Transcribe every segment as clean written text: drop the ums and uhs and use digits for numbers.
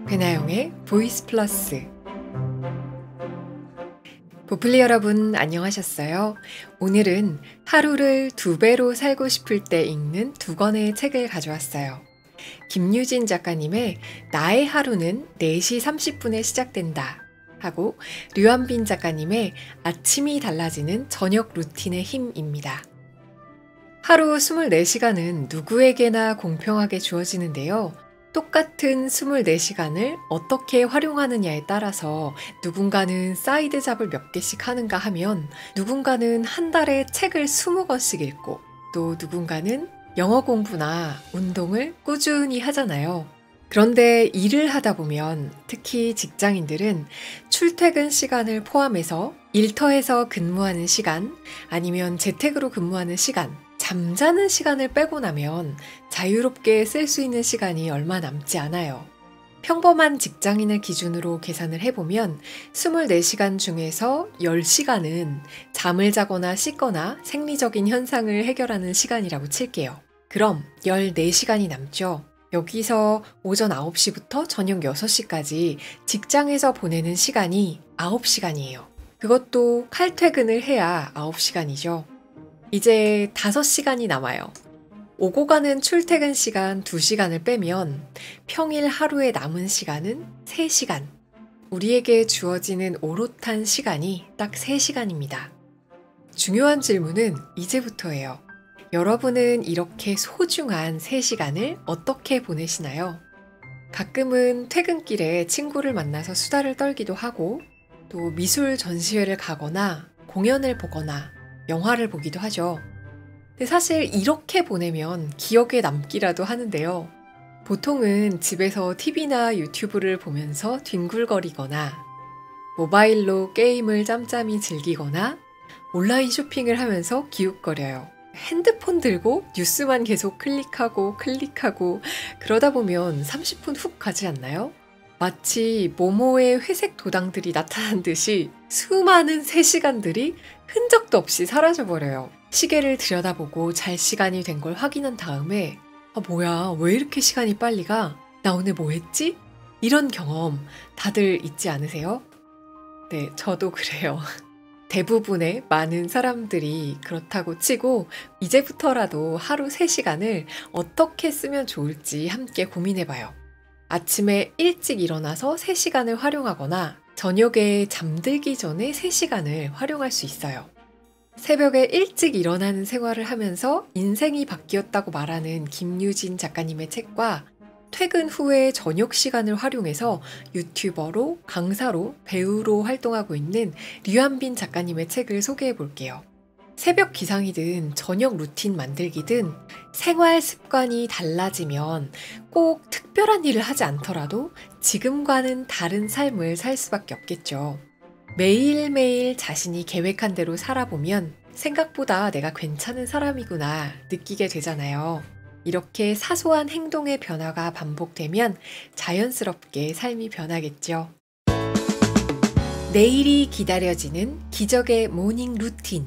배나영의 보이스 플러스. 보플리 여러분 안녕하셨어요? 오늘은 하루를 2배로 살고 싶을 때 읽는 2권의 책을 가져왔어요. 김유진 작가님의 나의 하루는 4시 30분에 시작된다 하고 류한빈 작가님의 아침이 달라지는 저녁 루틴의 힘입니다. 하루 24시간은 누구에게나 공평하게 주어지는데요. 똑같은 24시간을 어떻게 활용하느냐에 따라서 누군가는 사이드 잡을 몇 개씩 하는가 하면 누군가는 한 달에 책을 20권씩 읽고 또 누군가는 영어 공부나 운동을 꾸준히 하잖아요. 그런데 일을 하다 보면 특히 직장인들은 출퇴근 시간을 포함해서 일터에서 근무하는 시간 아니면 재택으로 근무하는 시간 잠자는 시간을 빼고 나면 자유롭게 쓸 수 있는 시간이 얼마 남지 않아요. 평범한 직장인을 기준으로 계산을 해보면 24시간 중에서 10시간은 잠을 자거나 씻거나 생리적인 현상을 해결하는 시간이라고 칠게요. 그럼 14시간이 남죠. 여기서 오전 9시부터 저녁 6시까지 직장에서 보내는 시간이 9시간이에요. 그것도 칼퇴근을 해야 9시간이죠. 이제 5시간이 남아요. 오고 가는 출퇴근 시간 2시간을 빼면 평일 하루에 남은 시간은 3시간. 우리에게 주어지는 오롯한 시간이 딱 3시간입니다. 중요한 질문은 이제부터예요. 여러분은 이렇게 소중한 3시간을 어떻게 보내시나요? 가끔은 퇴근길에 친구를 만나서 수다를 떨기도 하고 또 미술 전시회를 가거나 공연을 보거나 영화를 보기도 하죠. 근데 사실 이렇게 보내면 기억에 남기라도 하는데요. 보통은 집에서 TV나 유튜브를 보면서 뒹굴거리거나 모바일로 게임을 짬짬이 즐기거나 온라인 쇼핑을 하면서 기웃거려요. 핸드폰 들고 뉴스만 계속 클릭하고 그러다 보면 30분 훅 가지 않나요? 마치 모모의 회색 도당들이 나타난 듯이 수많은 3시간들이 흔적도 없이 사라져버려요. 시계를 들여다보고 잘 시간이 된 걸 확인한 다음에 뭐야 왜 이렇게 시간이 빨리 가? 나 오늘 뭐 했지? 이런 경험 다들 있지 않으세요? 네, 저도 그래요. 대부분의 많은 사람들이 그렇다고 치고 이제부터라도 하루 3시간을 어떻게 쓰면 좋을지 함께 고민해봐요. 아침에 일찍 일어나서 3시간을 활용하거나 저녁에 잠들기 전에 3시간을 활용할 수 있어요. 새벽에 일찍 일어나는 생활을 하면서 인생이 바뀌었다고 말하는 김유진 작가님의 책과 퇴근 후에 저녁 시간을 활용해서 유튜버로, 강사로, 배우로 활동하고 있는 류한빈 작가님의 책을 소개해 볼게요. 새벽 기상이든 저녁 루틴 만들기든 생활 습관이 달라지면 꼭 특별한 일을 하지 않더라도 지금과는 다른 삶을 살 수밖에 없겠죠. 매일매일 자신이 계획한 대로 살아보면 생각보다 내가 괜찮은 사람이구나 느끼게 되잖아요. 이렇게 사소한 행동의 변화가 반복되면 자연스럽게 삶이 변하겠죠. 내일이 기다려지는 기적의 모닝 루틴.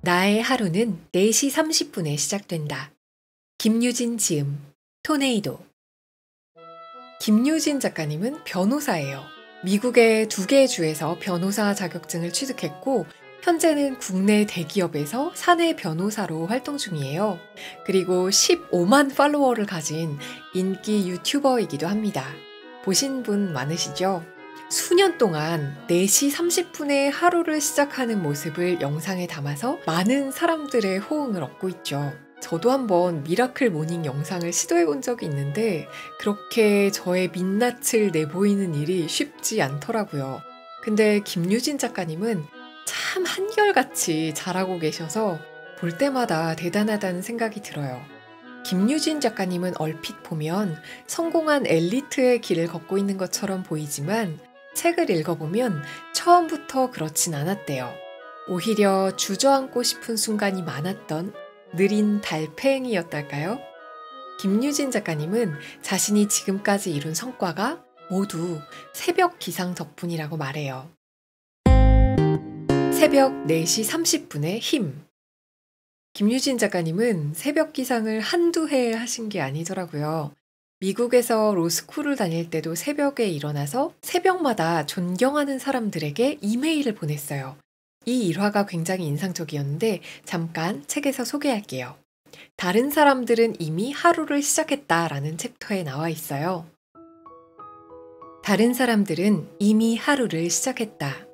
나의 하루는 4시 30분에 시작된다. 김유진 지음, 토네이도. 김유진 작가님은 변호사예요. 미국의 2개의 주에서 변호사 자격증을 취득했고 현재는 국내 대기업에서 사내 변호사로 활동 중이에요. 그리고 15만 팔로워를 가진 인기 유튜버이기도 합니다. 보신 분 많으시죠? 수년 동안 4시 30분에 하루를 시작하는 모습을 영상에 담아서 많은 사람들의 호응을 얻고 있죠. 저도 한번 미라클 모닝 영상을 시도해 본 적이 있는데 그렇게 저의 민낯을 내보이는 일이 쉽지 않더라고요. 근데 김유진 작가님은 참 한결같이 잘하고 계셔서 볼 때마다 대단하다는 생각이 들어요. 김유진 작가님은 얼핏 보면 성공한 엘리트의 길을 걷고 있는 것처럼 보이지만 책을 읽어보면 처음부터 그렇진 않았대요. 오히려 주저앉고 싶은 순간이 많았던 느린 달팽이였달까요? 김유진 작가님은 자신이 지금까지 이룬 성과가 모두 새벽 기상 덕분이라고 말해요. 새벽 4시 30분의 힘. 김유진 작가님은 새벽 기상을 한두 해 하신 게 아니더라고요. 미국에서 로스쿨을 다닐 때도 새벽에 일어나서 새벽마다 존경하는 사람들에게 이메일을 보냈어요. 이 일화가 굉장히 인상적이었는데 잠깐 책에서 소개할게요. 다른 사람들은 이미 하루를 시작했다라는 챕터에 나와 있어요. 다른 사람들은 이미 하루를 시작했다.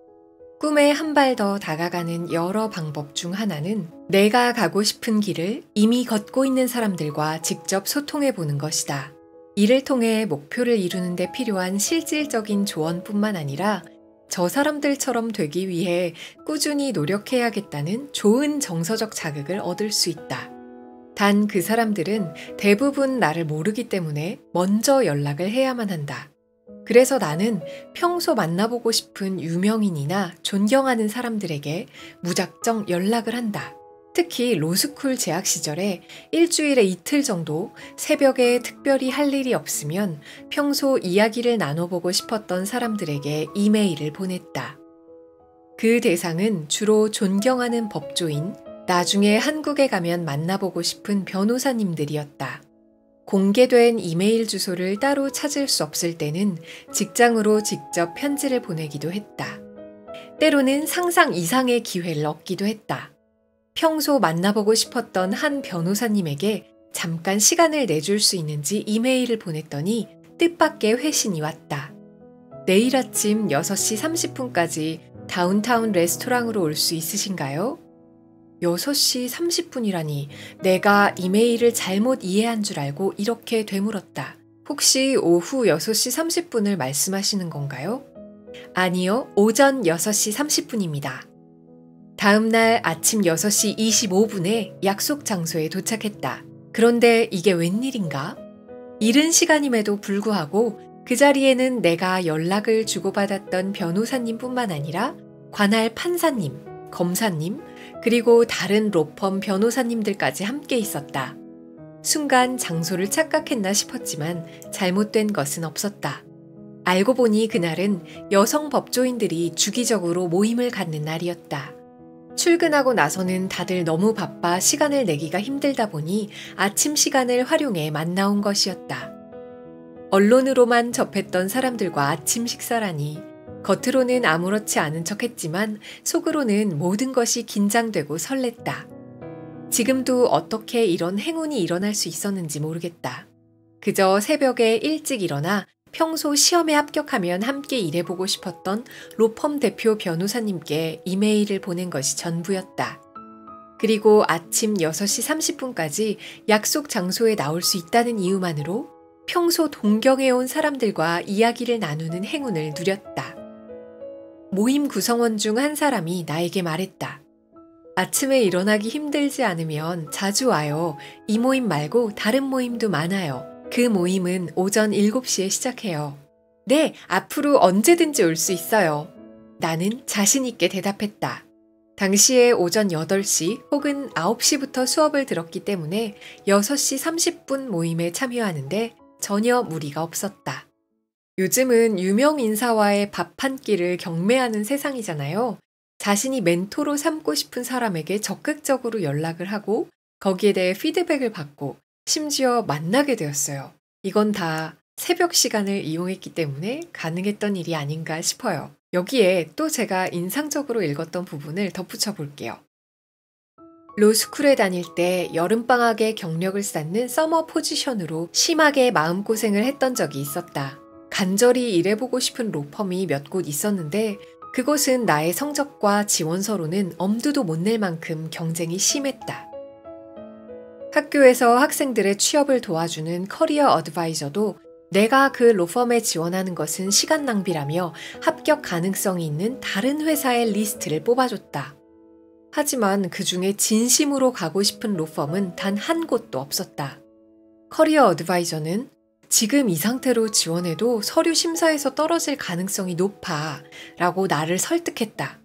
꿈에 한 발 더 다가가는 여러 방법 중 하나는 내가 가고 싶은 길을 이미 걷고 있는 사람들과 직접 소통해 보는 것이다. 이를 통해 목표를 이루는 데 필요한 실질적인 조언뿐만 아니라 저 사람들처럼 되기 위해 꾸준히 노력해야겠다는 좋은 정서적 자극을 얻을 수 있다. 단 그 사람들은 대부분 나를 모르기 때문에 먼저 연락을 해야만 한다. 그래서 나는 평소 만나보고 싶은 유명인이나 존경하는 사람들에게 무작정 연락을 한다. 특히 로스쿨 재학 시절에 일주일에 이틀 정도 새벽에 특별히 할 일이 없으면 평소 이야기를 나눠보고 싶었던 사람들에게 이메일을 보냈다. 그 대상은 주로 존경하는 법조인, 나중에 한국에 가면 만나보고 싶은 변호사님들이었다. 공개된 이메일 주소를 따로 찾을 수 없을 때는 직장으로 직접 편지를 보내기도 했다. 때로는 상상 이상의 기회를 얻기도 했다. 평소 만나보고 싶었던 한 변호사님에게 잠깐 시간을 내줄 수 있는지 이메일을 보냈더니 뜻밖의 회신이 왔다. 내일 아침 6시 30분까지 다운타운 레스토랑으로 올 수 있으신가요? 6시 30분이라니 내가 이메일을 잘못 이해한 줄 알고 이렇게 되물었다. 혹시 오후 6시 30분을 말씀하시는 건가요? 아니요, 오전 6시 30분입니다. 다음 날 아침 6시 25분에 약속 장소에 도착했다. 그런데 이게 웬일인가? 이른 시간임에도 불구하고 그 자리에는 내가 연락을 주고받았던 변호사님뿐만 아니라 관할 판사님, 검사님, 그리고 다른 로펌 변호사님들까지 함께 있었다. 순간 장소를 착각했나 싶었지만 잘못된 것은 없었다. 알고 보니 그날은 여성 법조인들이 주기적으로 모임을 갖는 날이었다. 출근하고 나서는 다들 너무 바빠 시간을 내기가 힘들다 보니 아침 시간을 활용해 만나온 것이었다. 언론으로만 접했던 사람들과 아침 식사라니 겉으로는 아무렇지 않은 척했지만 속으로는 모든 것이 긴장되고 설렜다. 지금도 어떻게 이런 행운이 일어날 수 있었는지 모르겠다. 그저 새벽에 일찍 일어나 평소 시험에 합격하면 함께 일해보고 싶었던 로펌 대표 변호사님께 이메일을 보낸 것이 전부였다. 그리고 아침 6시 30분까지 약속 장소에 나올 수 있다는 이유만으로 평소 동경해온 사람들과 이야기를 나누는 행운을 누렸다. 모임 구성원 중 한 사람이 나에게 말했다. 아침에 일어나기 힘들지 않으면 자주 와요. 이 모임 말고 다른 모임도 많아요. 그 모임은 오전 7시에 시작해요. 네, 앞으로 언제든지 올 수 있어요. 나는 자신 있게 대답했다. 당시에 오전 8시 혹은 9시부터 수업을 들었기 때문에 6시 30분 모임에 참여하는데 전혀 무리가 없었다. 요즘은 유명 인사와의 밥 한 끼를 경매하는 세상이잖아요. 자신이 멘토로 삼고 싶은 사람에게 적극적으로 연락을 하고 거기에 대해 피드백을 받고 심지어 만나게 되었어요. 이건 다 새벽 시간을 이용했기 때문에 가능했던 일이 아닌가 싶어요. 여기에 또 제가 인상적으로 읽었던 부분을 덧붙여 볼게요. 로스쿨에 다닐 때 여름방학에 경력을 쌓는 서머 포지션으로 심하게 마음고생을 했던 적이 있었다. 간절히 일해보고 싶은 로펌이 몇 곳 있었는데 그곳은 나의 성적과 지원서로는 엄두도 못 낼 만큼 경쟁이 심했다. 학교에서 학생들의 취업을 도와주는 커리어 어드바이저도 내가 그 로펌에 지원하는 것은 시간 낭비라며 합격 가능성이 있는 다른 회사의 리스트를 뽑아줬다. 하지만 그 중에 진심으로 가고 싶은 로펌은 단 한 곳도 없었다. 커리어 어드바이저는 지금 이 상태로 지원해도 서류 심사에서 떨어질 가능성이 높아 라고 나를 설득했다.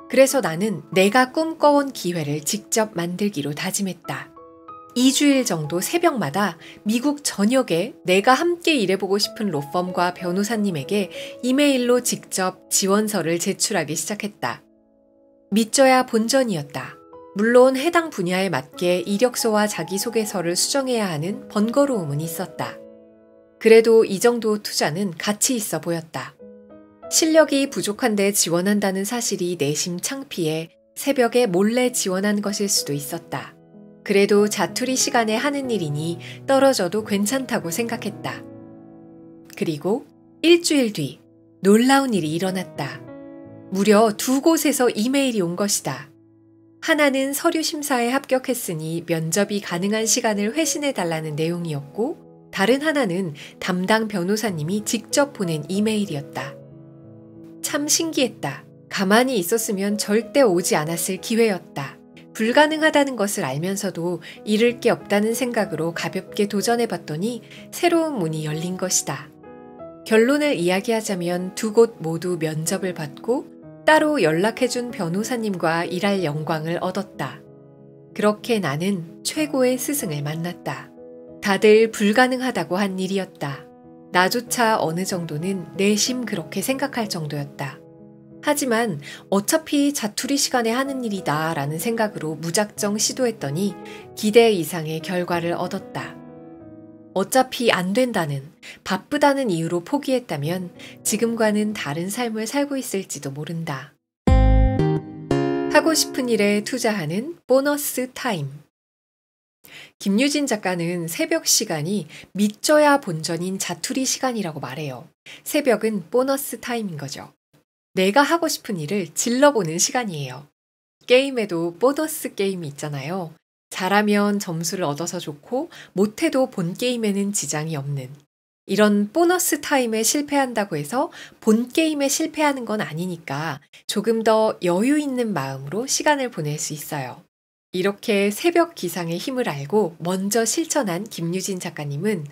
그래서 나는 내가 꿈꿔온 기회를 직접 만들기로 다짐했다. 2주일 정도 새벽마다 미국 전역에 내가 함께 일해보고 싶은 로펌과 변호사님에게 이메일로 직접 지원서를 제출하기 시작했다. 믿져야 본전이었다. 물론 해당 분야에 맞게 이력서와 자기소개서를 수정해야 하는 번거로움은 있었다. 그래도 이 정도 투자는 가치 있어 보였다. 실력이 부족한데 지원한다는 사실이 내심 창피해 새벽에 몰래 지원한 것일 수도 있었다. 그래도 자투리 시간에 하는 일이니 떨어져도 괜찮다고 생각했다. 그리고 일주일 뒤 놀라운 일이 일어났다. 무려 2곳에서 이메일이 온 것이다. 하나는 서류 심사에 합격했으니 면접이 가능한 시간을 회신해달라는 내용이었고, 다른 하나는 담당 변호사님이 직접 보낸 이메일이었다. 참 신기했다. 가만히 있었으면 절대 오지 않았을 기회였다. 불가능하다는 것을 알면서도 잃을 게 없다는 생각으로 가볍게 도전해봤더니 새로운 문이 열린 것이다. 결론을 이야기하자면 2곳 모두 면접을 받고 따로 연락해준 변호사님과 일할 영광을 얻었다. 그렇게 나는 최고의 스승을 만났다. 다들 불가능하다고 한 일이었다. 나조차 어느 정도는 내심 그렇게 생각할 정도였다. 하지만 어차피 자투리 시간에 하는 일이다 라는 생각으로 무작정 시도했더니 기대 이상의 결과를 얻었다. 어차피 안 된다는, 바쁘다는 이유로 포기했다면 지금과는 다른 삶을 살고 있을지도 모른다. 하고 싶은 일에 투자하는 보너스 타임. 김유진 작가는 새벽 시간이 믿져야 본전인 자투리 시간이라고 말해요. 새벽은 보너스 타임인 거죠. 내가 하고 싶은 일을 질러보는 시간이에요. 게임에도 보너스 게임이 있잖아요. 잘하면 점수를 얻어서 좋고 못해도 본 게임에는 지장이 없는, 이런 보너스 타임에 실패한다고 해서 본 게임에 실패하는 건 아니니까 조금 더 여유 있는 마음으로 시간을 보낼 수 있어요. 이렇게 새벽 기상의 힘을 알고 먼저 실천한 김유진 작가님은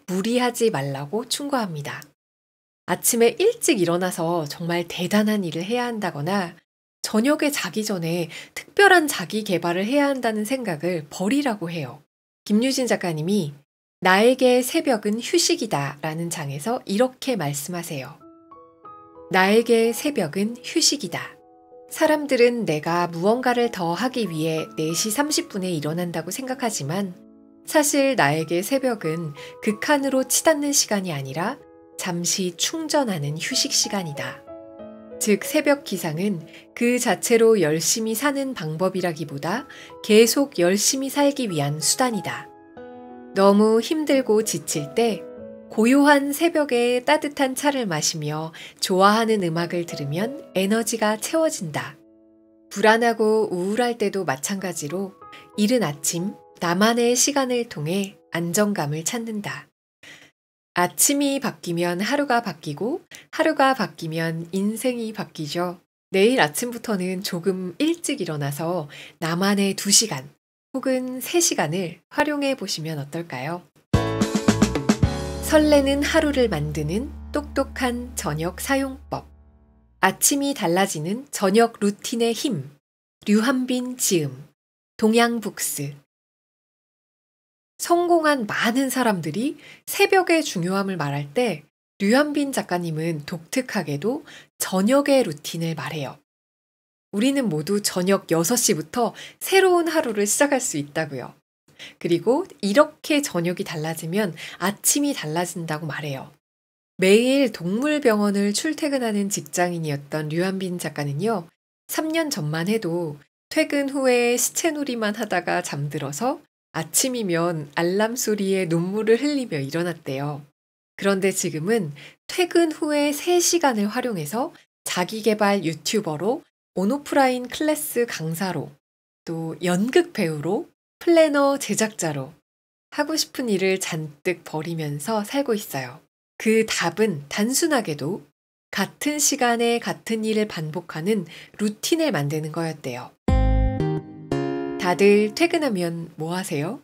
무리하지 말라고 충고합니다. 아침에 일찍 일어나서 정말 대단한 일을 해야 한다거나 저녁에 자기 전에 특별한 자기 개발을 해야 한다는 생각을 버리라고 해요. 김유진 작가님이 나에게 새벽은 휴식이다 라는 장에서 이렇게 말씀하세요. 나에게 새벽은 휴식이다. 사람들은 내가 무언가를 더 하기 위해 4시 30분에 일어난다고 생각하지만 사실 나에게 새벽은 극한으로 치닫는 시간이 아니라 잠시 충전하는 휴식 시간이다. 즉 새벽 기상은 그 자체로 열심히 사는 방법이라기보다 계속 열심히 살기 위한 수단이다. 너무 힘들고 지칠 때 고요한 새벽에 따뜻한 차를 마시며 좋아하는 음악을 들으면 에너지가 채워진다. 불안하고 우울할 때도 마찬가지로 이른 아침 나만의 시간을 통해 안정감을 찾는다. 아침이 바뀌면 하루가 바뀌고 하루가 바뀌면 인생이 바뀌죠. 내일 아침부터는 조금 일찍 일어나서 나만의 2시간 혹은 3시간을 활용해 보시면 어떨까요? 설레는 하루를 만드는 똑똑한 저녁 사용법. 아침이 달라지는 저녁 루틴의 힘. 류한빈 지음. 동양북스. 성공한 많은 사람들이 새벽의 중요함을 말할 때 류한빈 작가님은 독특하게도 저녁의 루틴을 말해요. 우리는 모두 저녁 6시부터 새로운 하루를 시작할 수 있다고요. 그리고 이렇게 저녁이 달라지면 아침이 달라진다고 말해요. 매일 동물병원을 출퇴근하는 직장인이었던 류한빈 작가는요, 3년 전만 해도 퇴근 후에 시체놀이만 하다가 잠들어서 아침이면 알람 소리에 눈물을 흘리며 일어났대요. 그런데 지금은 퇴근 후에 3시간을 활용해서 자기계발 유튜버로, 온오프라인 클래스 강사로, 또 연극 배우로, 플래너 제작자로 하고 싶은 일을 잔뜩 버리면서 살고 있어요. 그 답은 단순하게도 같은 시간에 같은 일을 반복하는 루틴을 만드는 거였대요. 다들 퇴근하면 뭐 하세요?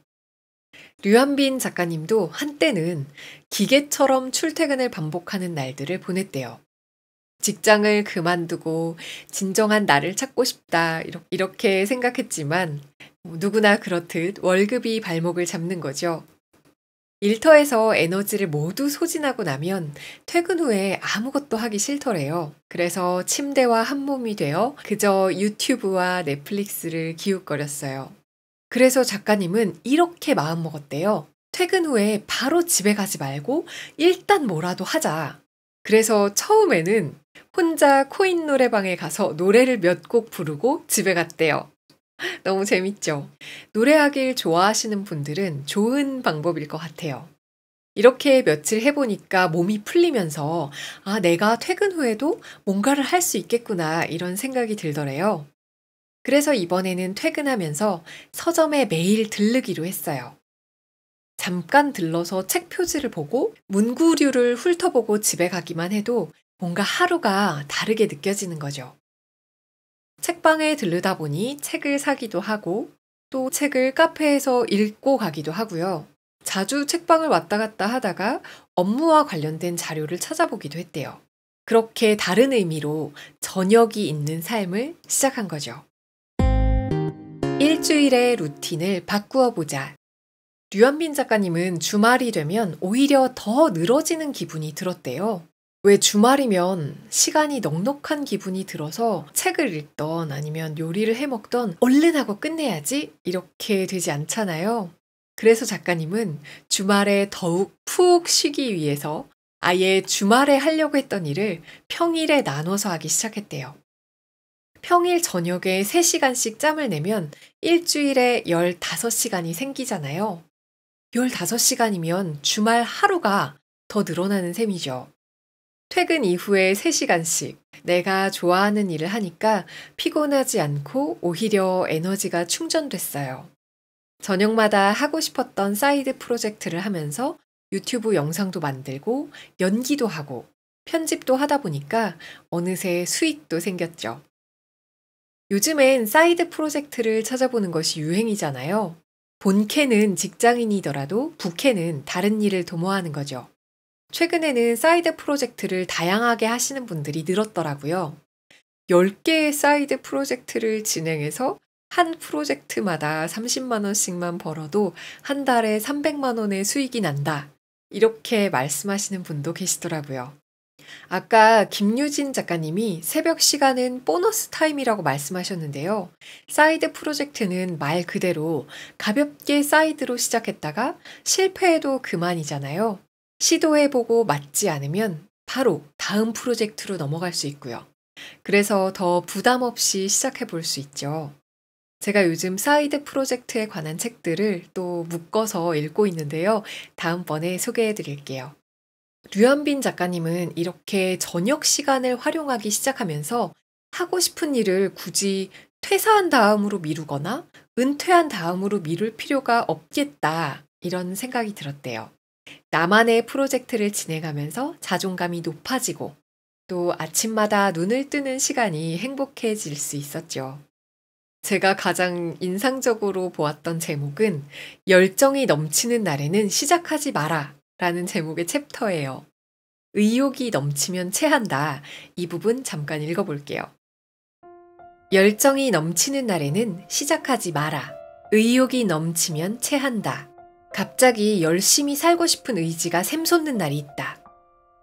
류한빈 작가님도 한때는 기계처럼 출퇴근을 반복하는 날들을 보냈대요. 직장을 그만두고 진정한 나를 찾고 싶다 이렇게 생각했지만 누구나 그렇듯 월급이 발목을 잡는 거죠. 일터에서 에너지를 모두 소진하고 나면 퇴근 후에 아무것도 하기 싫더래요. 그래서 침대와 한몸이 되어 그저 유튜브와 넷플릭스를 기웃거렸어요. 그래서 작가님은 이렇게 마음먹었대요. 퇴근 후에 바로 집에 가지 말고 일단 뭐라도 하자. 그래서 처음에는 혼자 코인 노래방에 가서 노래를 몇 곡 부르고 집에 갔대요. 너무 재밌죠? 노래하길 좋아하시는 분들은 좋은 방법일 것 같아요. 이렇게 며칠 해보니까 몸이 풀리면서, 아, 내가 퇴근 후에도 뭔가를 할 수 있겠구나, 이런 생각이 들더래요. 그래서 이번에는 퇴근하면서 서점에 매일 들르기로 했어요. 잠깐 들러서 책 표지를 보고 문구류를 훑어보고 집에 가기만 해도 뭔가 하루가 다르게 느껴지는 거죠. 책방에 들르다 보니 책을 사기도 하고 또 책을 카페에서 읽고 가기도 하고요. 자주 책방을 왔다 갔다 하다가 업무와 관련된 자료를 찾아보기도 했대요. 그렇게 다른 의미로 저녁이 있는 삶을 시작한 거죠. 일주일의 루틴을 바꾸어 보자. 류현빈 작가님은 주말이 되면 오히려 더 늘어지는 기분이 들었대요. 왜 주말이면 시간이 넉넉한 기분이 들어서 책을 읽던 아니면 요리를 해 먹던 얼른 하고 끝내야지 이렇게 되지 않잖아요. 그래서 작가님은 주말에 더욱 푹 쉬기 위해서 아예 주말에 하려고 했던 일을 평일에 나눠서 하기 시작했대요. 평일 저녁에 3시간씩 짬을 내면 일주일에 15시간이 생기잖아요. 15시간이면 주말 하루가 더 늘어나는 셈이죠. 퇴근 이후에 3시간씩 내가 좋아하는 일을 하니까 피곤하지 않고 오히려 에너지가 충전됐어요. 저녁마다 하고 싶었던 사이드 프로젝트를 하면서 유튜브 영상도 만들고 연기도 하고 편집도 하다 보니까 어느새 수익도 생겼죠. 요즘엔 사이드 프로젝트를 찾아보는 것이 유행이잖아요. 본캐는 직장인이더라도 부캐는 다른 일을 도모하는 거죠. 최근에는 사이드 프로젝트를 다양하게 하시는 분들이 늘었더라고요. 10개의 사이드 프로젝트를 진행해서 한 프로젝트마다 30만 원씩만 벌어도 한 달에 300만 원의 수익이 난다. 이렇게 말씀하시는 분도 계시더라고요. 아까 김유진 작가님이 새벽 시간은 보너스 타임이라고 말씀하셨는데요. 사이드 프로젝트는 말 그대로 가볍게 사이드로 시작했다가 실패해도 그만이잖아요. 시도해보고 맞지 않으면 바로 다음 프로젝트로 넘어갈 수 있고요. 그래서 더 부담 없이 시작해 볼 수 있죠. 제가 요즘 사이드 프로젝트에 관한 책들을 또 묶어서 읽고 있는데요. 다음번에 소개해 드릴게요. 류현빈 작가님은 이렇게 저녁 시간을 활용하기 시작하면서 하고 싶은 일을 굳이 퇴사한 다음으로 미루거나 은퇴한 다음으로 미룰 필요가 없겠다. 이런 생각이 들었대요. 나만의 프로젝트를 진행하면서 자존감이 높아지고 또 아침마다 눈을 뜨는 시간이 행복해질 수 있었죠. 제가 가장 인상적으로 보았던 제목은 열정이 넘치는 날에는 시작하지 마라 라는 제목의 챕터예요. 의욕이 넘치면 체한다. 이 부분 잠깐 읽어볼게요. 열정이 넘치는 날에는 시작하지 마라. 의욕이 넘치면 체한다. 갑자기 열심히 살고 싶은 의지가 샘솟는 날이 있다.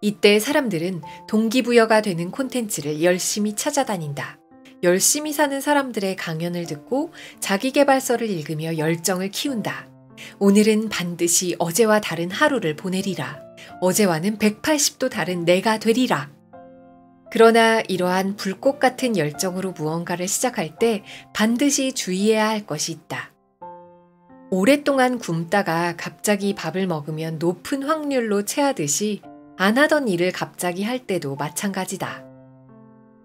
이때 사람들은 동기부여가 되는 콘텐츠를 열심히 찾아다닌다. 열심히 사는 사람들의 강연을 듣고 자기계발서를 읽으며 열정을 키운다. 오늘은 반드시 어제와 다른 하루를 보내리라. 어제와는 180도 다른 내가 되리라. 그러나 이러한 불꽃 같은 열정으로 무언가를 시작할 때 반드시 주의해야 할 것이 있다. 오랫동안 굶다가 갑자기 밥을 먹으면 높은 확률로 체하듯이 안 하던 일을 갑자기 할 때도 마찬가지다.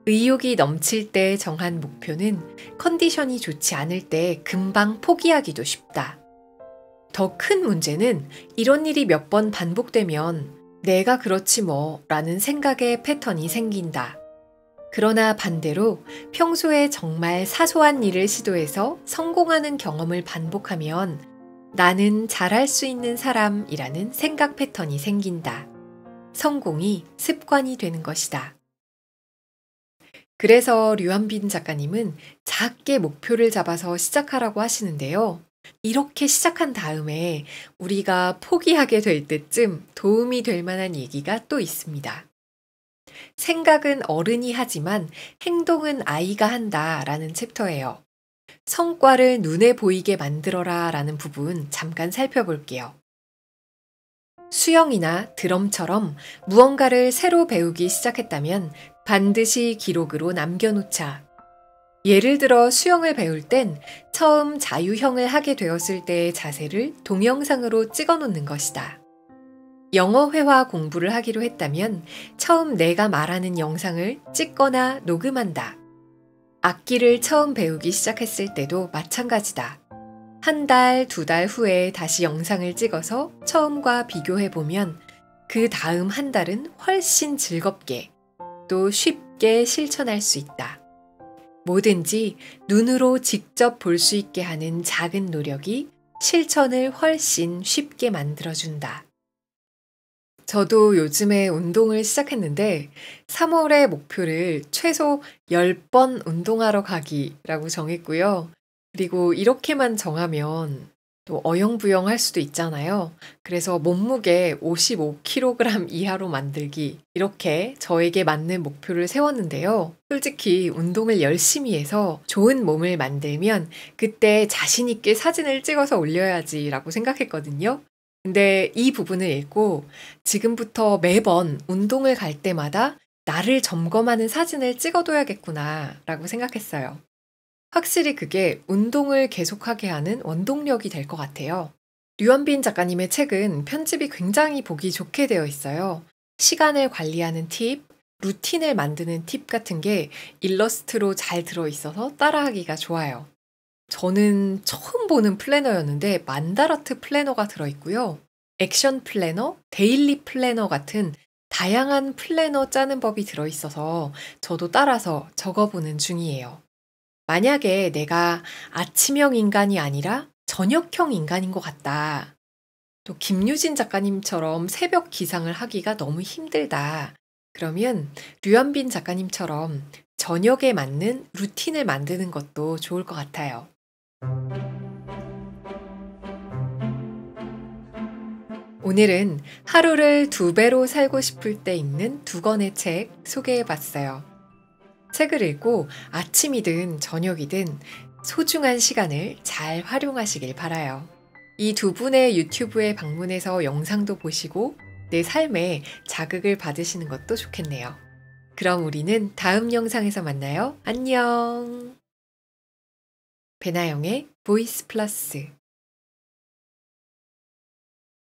의욕이 넘칠 때 정한 목표는 컨디션이 좋지 않을 때 금방 포기하기도 쉽다. 더 큰 문제는 이런 일이 몇 번 반복되면 내가 그렇지 뭐 라는 생각의 패턴이 생긴다. 그러나 반대로 평소에 정말 사소한 일을 시도해서 성공하는 경험을 반복하면 나는 잘할 수 있는 사람이라는 생각 패턴이 생긴다. 성공이 습관이 되는 것이다. 그래서 류한빈 작가님은 작게 목표를 잡아서 시작하라고 하시는데요. 이렇게 시작한 다음에 우리가 포기하게 될 때쯤 도움이 될 만한 얘기가 또 있습니다. 생각은 어른이 하지만 행동은 아이가 한다 라는 챕터예요. 성과를 눈에 보이게 만들어라 라는 부분 잠깐 살펴볼게요. 수영이나 드럼처럼 무언가를 새로 배우기 시작했다면 반드시 기록으로 남겨놓자. 예를 들어 수영을 배울 땐 처음 자유형을 하게 되었을 때의 자세를 동영상으로 찍어 놓는 것이다. 영어 회화 공부를 하기로 했다면 처음 내가 말하는 영상을 찍거나 녹음한다. 악기를 처음 배우기 시작했을 때도 마찬가지다. 한 달, 두 달 후에 다시 영상을 찍어서 처음과 비교해보면 그 다음 한 달은 훨씬 즐겁게 또 쉽게 실천할 수 있다. 뭐든지 눈으로 직접 볼 수 있게 하는 작은 노력이 실천을 훨씬 쉽게 만들어준다. 저도 요즘에 운동을 시작했는데 3월의 목표를 최소 10번 운동하러 가기라고 정했고요. 그리고 이렇게만 정하면 또 어영부영 할 수도 있잖아요. 그래서 몸무게 55kg 이하로 만들기 이렇게 저에게 맞는 목표를 세웠는데요. 솔직히 운동을 열심히 해서 좋은 몸을 만들면 그때 자신 있게 사진을 찍어서 올려야지라고 생각했거든요. 근데 이 부분을 읽고 지금부터 매번 운동을 갈 때마다 나를 점검하는 사진을 찍어둬야겠구나라고 생각했어요. 확실히 그게 운동을 계속하게 하는 원동력이 될 것 같아요. 류현빈 작가님의 책은 편집이 굉장히 보기 좋게 되어 있어요. 시간을 관리하는 팁, 루틴을 만드는 팁 같은 게 일러스트로 잘 들어있어서 따라하기가 좋아요. 저는 처음 보는 플래너였는데 만다라트 플래너가 들어있고요. 액션 플래너, 데일리 플래너 같은 다양한 플래너 짜는 법이 들어있어서 저도 따라서 적어보는 중이에요. 만약에 내가 아침형 인간이 아니라 저녁형 인간인 것 같다. 또 김유진 작가님처럼 새벽 기상을 하기가 너무 힘들다. 그러면 류현빈 작가님처럼 저녁에 맞는 루틴을 만드는 것도 좋을 것 같아요. 오늘은 하루를 2배로 살고 싶을 때 읽는 2권의 책 소개해 봤어요. 책을 읽고 아침이든 저녁이든 소중한 시간을 잘 활용하시길 바라요. 이 두 분의 유튜브에 방문해서 영상도 보시고 내 삶에 자극을 받으시는 것도 좋겠네요. 그럼 우리는 다음 영상에서 만나요. 안녕! 배나영의 보이스 플러스